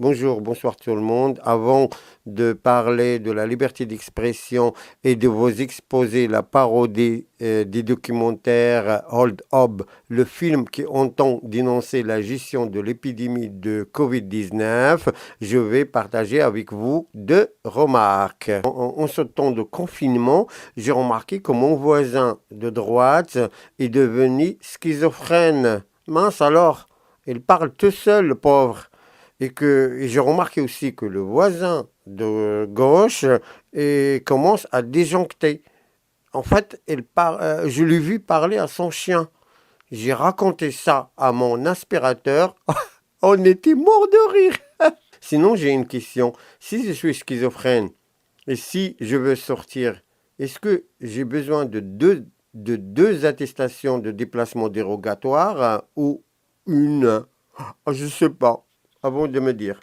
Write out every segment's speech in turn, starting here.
Bonjour, bonsoir tout le monde. Avant de parler de la liberté d'expression et de vous exposer la parodie des documentaires Hold Up, le film qui entend dénoncer la gestion de l'épidémie de Covid-19, je vais partager avec vous deux remarques. En ce temps de confinement, j'ai remarqué que mon voisin de droite est devenu schizophrène. Mince alors, il parle tout seul, le pauvre. Et j'ai remarqué aussi que le voisin de gauche commence à déjoncter. En fait, je l'ai vu parler à son chien. J'ai raconté ça à mon aspirateur. On était mort de rire. Sinon, j'ai une question. Si je suis schizophrène et si je veux sortir, est-ce que j'ai besoin de deux attestations de déplacement dérogatoire ou une? Je ne sais pas. Avant de me dire.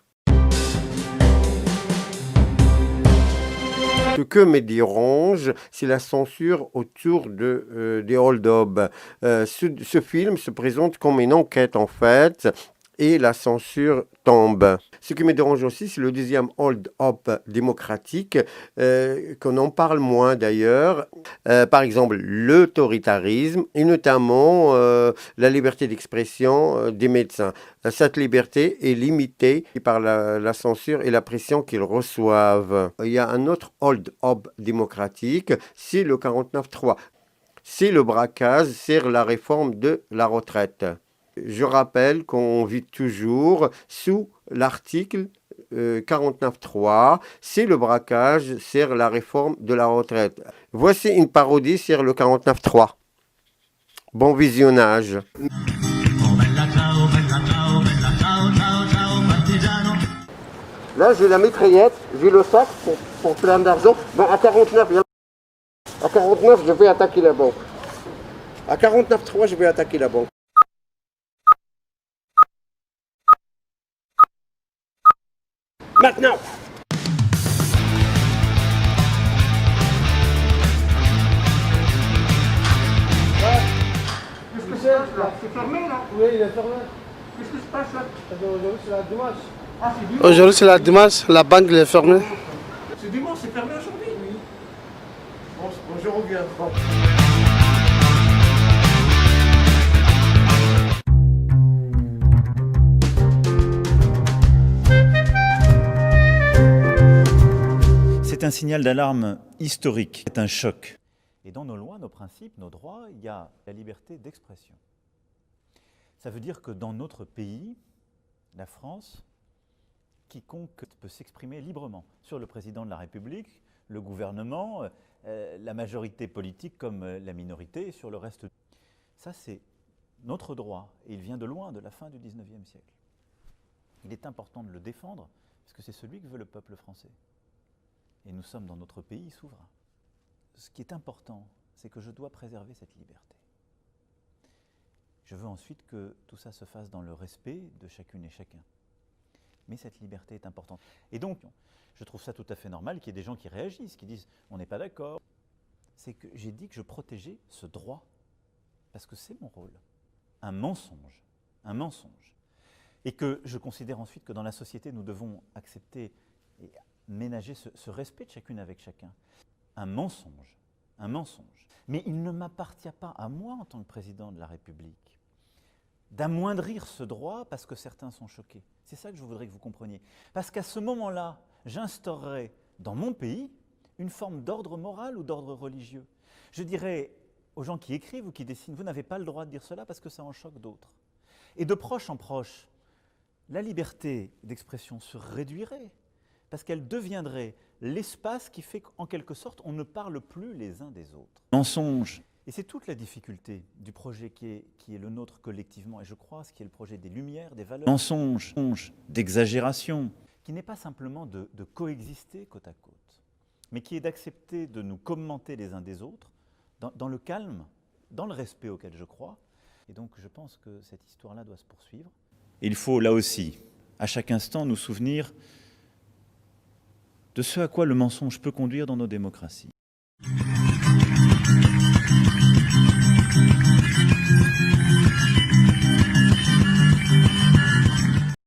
Ce que me dérange, c'est la censure autour des hold-up. Ce film se présente comme une enquête en fait, et la censure tombe. Ce qui me dérange aussi, c'est le deuxième hold-up démocratique, qu'on en parle moins d'ailleurs. Par exemple, l'autoritarisme et notamment la liberté d'expression des médecins. Cette liberté est limitée par la censure et la pression qu'ils reçoivent. Il y a un autre hold-up démocratique, c'est le 49.3. C'est le braquage sur la réforme de la retraite. Je rappelle qu'on vit toujours sous l'article 49.3, c'est le braquage sur la réforme de la retraite. Voici une parodie sur le 49.3. Bon visionnage. Là, j'ai la mitraillette, j'ai le sac pour plein d'argent. Bon, à 49, je vais attaquer la banque. À 49.3, je vais attaquer la banque. Maintenant. Qu'est-ce que c'est là? C'est fermé là? Oui, il est fermé. Qu'est-ce qui se passe là? Aujourd'hui c'est la dimanche. Ah, c'est dimanche. Aujourd'hui c'est la dimanche, la banque est fermée. C'est dimanche, c'est fermé aujourd'hui? Oui. Bon, je reviens. Bon. C'est un signal d'alarme historique, c'est un choc. Et dans nos lois, nos principes, nos droits, il y a la liberté d'expression. Ça veut dire que dans notre pays, la France, quiconque peut s'exprimer librement sur le président de la République, le gouvernement, la majorité politique comme la minorité, sur le reste. Ça, c'est notre droit, et il vient de loin, de la fin du XIXe siècle. Il est important de le défendre, parce que c'est celui que veut le peuple français. Et nous sommes dans notre pays souverain. Ce qui est important, c'est que je dois préserver cette liberté. Je veux ensuite que tout ça se fasse dans le respect de chacune et chacun. Mais cette liberté est importante. Et donc, je trouve ça tout à fait normal qu'il y ait des gens qui réagissent, qui disent « on n'est pas d'accord ». C'est que j'ai dit que je protégeais ce droit, parce que c'est mon rôle. Un mensonge. Et que je considère ensuite que dans la société, nous devons accepter et ménager ce respect de chacune avec chacun. Un mensonge. Mais il ne m'appartient pas à moi, en tant que président de la République, d'amoindrir ce droit parce que certains sont choqués. C'est ça que je voudrais que vous compreniez. Parce qu'à ce moment-là, j'instaurerai dans mon pays une forme d'ordre moral ou d'ordre religieux. Je dirais aux gens qui écrivent ou qui dessinent, vous n'avez pas le droit de dire cela parce que ça en choque d'autres. Et de proche en proche, la liberté d'expression se réduirait parce qu'elle deviendrait l'espace qui fait qu'en quelque sorte, on ne parle plus les uns des autres. Mensonge. Et c'est toute la difficulté du projet qui est le nôtre collectivement, et je crois ce qui est le projet des Lumières, des valeurs. Mensonge, d'exagération, qui n'est pas simplement de coexister côte à côte, mais qui est d'accepter de nous commenter les uns des autres, dans le calme, dans le respect auquel je crois. Et donc je pense que cette histoire-là doit se poursuivre. Il faut là aussi, à chaque instant, nous souvenir de ce à quoi le mensonge peut conduire dans nos démocraties.